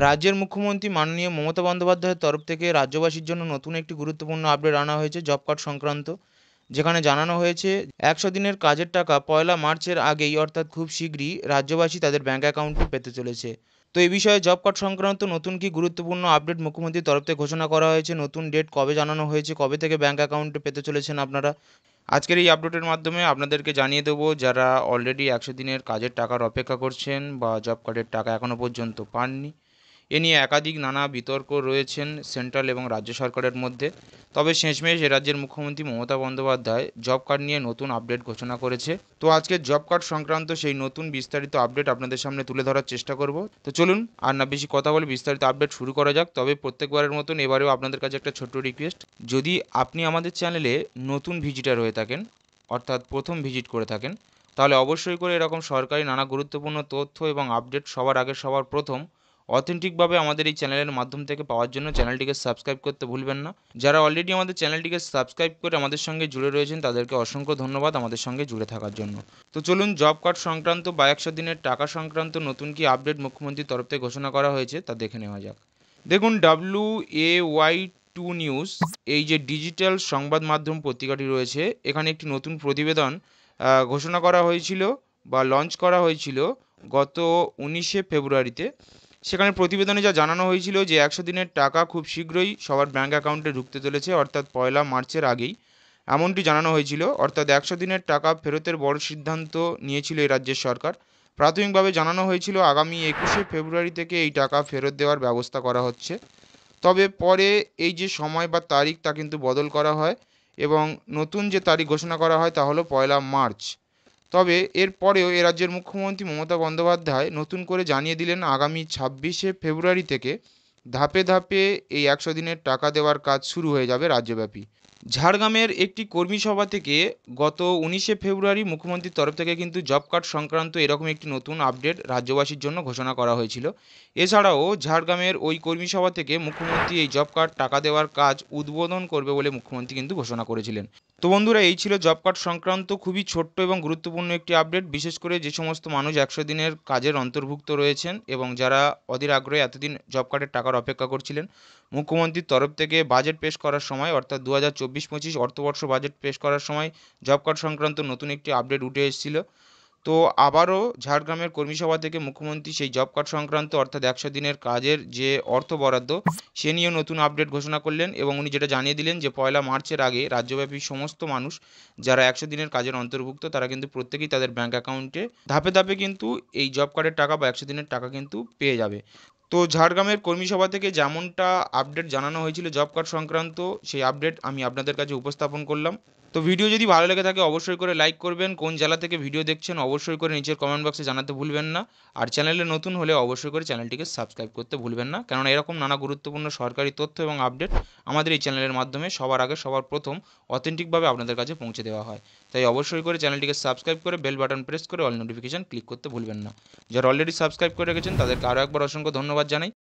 রাজ্যের মুখ্যমন্ত্রী মাননীয় মমতা বন্দ্যোপাধ্যায়ের তরফ থেকে রাজ্যবাসীর জন্য নতুন একটি গুরুত্বপূর্ণ আপডেট আনা হয়েছে জব কার্ড সংক্রান্ত। যেখানে জানানো হয়েছে 100 দিনের কাজের টাকা পয়লা মার্চের আগেই অর্থাৎ খুব শীঘ্রই রাজ্যবাসী তাদের ব্যাংক অ্যাকাউন্টে পেতে চলেছে। তো এই বিষয়ে জব কার্ড সংক্রান্ত নতুন কি গুরুত্বপূর্ণ আপডেট মুখ্যমন্ত্রীর তরফ থেকে ঘোষণা করা হয়েছে, নতুন ডেট কবে জানানো হয়েছে, কবে থেকে ব্যাংক অ্যাকাউন্টে পেতে চলেছেন আপনারা, আজকের এই আপডেটের মাধ্যমে আপনাদেরকে জানিয়ে দেবো। যারা অলরেডি 100 দিনের কাজের টাকার অপেক্ষা করছেন বা জব কার্ডের টাকা এখনও পর্যন্ত পাননি, এ নিয়ে একাধিক নানা বিতর্ক রয়েছেন সেন্ট্রাল এবং রাজ্য সরকারের মধ্যে। তবে শেষমেশ রাজ্যের মুখ্যমন্ত্রী মমতা বন্দ্যোপাধ্যায় জব কার্ড নিয়ে নতুন আপডেট ঘোষণা করেছে। তো আজকে জব কার্ড সংক্রান্ত সেই নতুন বিস্তারিত আপডেট আপনাদের সামনে তুলে ধরার চেষ্টা করব। তো চলুন আর না বেশি কথা বলে বিস্তারিত আপডেট শুরু করা যাক। তবে প্রত্যেকবারের মতন এবারেও আপনাদের কাছে একটা ছোট্ট রিকোয়েস্ট, যদি আপনি আমাদের চ্যানেলে নতুন ভিজিটার হয়ে থাকেন, অর্থাৎ প্রথম ভিজিট করে থাকেন, তাহলে অবশ্যই করে এরকম সরকারি নানা গুরুত্বপূর্ণ তথ্য এবং আপডেট সবার আগে সবার প্রথম অথেন্টিকভাবে আমাদের এই চ্যানেলের মাধ্যম থেকে পাওয়ার জন্য চ্যানেলটিকে সাবস্ক্রাইব করতে ভুলবেন না। যারা অলরেডি আমাদের চ্যানেলটিকে সাবস্ক্রাইব করে আমাদের সঙ্গে জুড়ে রয়েছেন তাদেরকে অসংখ্য ধন্যবাদ আমাদের সঙ্গে জুড়ে থাকার জন্য। তো চলুন জব কার্ড সংক্রান্ত বা 100 দিনের টাকা সংক্রান্ত নতুন কি আপডেট মুখ্যমন্ত্রীর তরফ থেকে ঘোষণা করা হয়েছে তা দেখে নেওয়া যাক। দেখুন, WAY2 নিউজ, এই যে ডিজিটাল সংবাদ মাধ্যম পত্রিকাটি রয়েছে, এখানে একটি নতুন প্রতিবেদন ঘোষণা করা হয়েছিল বা লঞ্চ করা হয়েছিল গত 19শে ফেব্রুয়ারিতে। সেখানে প্রতিবেদনে যা জানানো হয়েছিল যে 100 দিনের টাকা খুব শীঘ্রই সবার ব্যাঙ্ক অ্যাকাউন্টে ঢুকতে চলেছে, অর্থাৎ পয়লা মার্চের আগেই এমনটি জানানো হয়েছিল। অর্থাৎ 100 দিনের টাকা ফেরতের বড় সিদ্ধান্ত নিয়েছিল এই রাজ্যের সরকার। প্রাথমিকভাবে জানানো হয়েছিল আগামী 21শে ফেব্রুয়ারি থেকে এই টাকা ফেরত দেওয়ার ব্যবস্থা করা হচ্ছে। তবে পরে এই যে সময় বা তারিখ তা কিন্তু বদল করা হয় এবং নতুন যে তারিখ ঘোষণা করা হয় তা হলো পয়লা মার্চ। তবে এর পরেও এ রাজ্যের মুখ্যমন্ত্রী মমতা বন্দ্যোপাধ্যায় নতুন করে জানিয়ে দিলেন আগামী 26শে ফেব্রুয়ারি থেকে ধাপে ধাপে এই 100 দিনের টাকা দেওয়ার কাজ শুরু হয়ে যাবে রাজ্যব্যাপী। ঝাড়গ্রামের একটি কর্মী সভা থেকে গত 19শে ফেব্রুয়ারি মুখ্যমন্ত্রীর তরফ থেকে কিন্তু জব কার্ড সংক্রান্ত এরকম একটি নতুন আপডেট রাজ্যবাসীর জন্য ঘোষণা করা হয়েছিল। এছাড়াও ঝাড়গ্রামের ওই কর্মী সভা থেকে মুখ্যমন্ত্রী এই জব কার্ড টাকা দেওয়ার কাজ উদ্বোধন করবে বলে মুখ্যমন্ত্রী কিন্তু ঘোষণা করেছিলেন। তো বন্ধুরা, এই ছিল জব কার্ড সংক্রান্ত খুবই ছোট্ট এবং গুরুত্বপূর্ণ একটি আপডেট। বিশেষ করে যে সমস্ত মানুষ 100 দিনের কাজের অন্তর্ভুক্ত রয়েছেন এবং যারা অধীর আগ্রহে এতদিন জব কার্ডের টাকার অপেক্ষা করছিলেন, মুখ্যমন্ত্রীর তরফ থেকে বাজেট পেশ করার সময় অর্থাৎ 2024-25 অর্থবর্ষ বাজেট পেশ করার সময় জব কার্ড সংক্রান্ত নতুন একটি আপডেট উঠে এসেছিল। তো আবারও ঝাড়গ্রামের কর্মী সভা থেকে মুখ্যমন্ত্রী সেই জব কার্ড সংক্রান্ত অর্থাৎ 100 দিনের কাজের যে অর্থ বরাদ্দ সে নিয়েও নতুন আপডেট ঘোষণা করলেন এবং উনি যেটা জানিয়ে দিলেন যে পয়লা মার্চের আগে রাজ্যব্যাপী সমস্ত মানুষ যারা 100 দিনের কাজের অন্তর্ভুক্ত তারা কিন্তু প্রত্যেকেই তাদের ব্যাঙ্ক অ্যাকাউন্টে ধাপে ধাপে কিন্তু এই জব কার্ডের টাকা বা 100 দিনের টাকা কিন্তু পেয়ে যাবে। তো ঝাড়গ্রামের কর্মী সভা থেকে যেমনটা আপডেট জানানো হয়েছিল জব কার্ড সংক্রান্ত, সেই আপডেট আমি আপনাদের কাছে উপস্থাপন করলাম। তো ভিডিও যদি ভালো লেগে থাকে অবশ্যই করে লাইক করবেন। কোন জেলা থেকে ভিডিও দেখছেন অবশ্যই করে নিচের কমেন্ট বক্সে জানাতে ভুলবেন না। আর চ্যানেলে নতুন হলে অবশ্যই করে চ্যানেলটিকে সাবস্ক্রাইব করতে ভুলবেন না, কেননা এরকম নানা গুরুত্বপূর্ণ সরকারি তথ্য এবং আপডেট আমাদের এই চ্যানেলের মাধ্যমে সবার আগে সবার প্রথম অথেন্টিকভাবে আপনাদের কাছে পৌঁছে দেওয়া হয়। তাই অবশ্যই করে চ্যানেলটিকে সাবস্ক্রাইব করে বেল বাটন প্রেস করে অল নোটিফিকেশন ক্লিক করতে ভুলবেন না। যারা অলরেডি সাবস্ক্রাইব করে রেখেছেন তাদেরকে আরও একবার অসংখ্য ধন্যবাদ জানাই।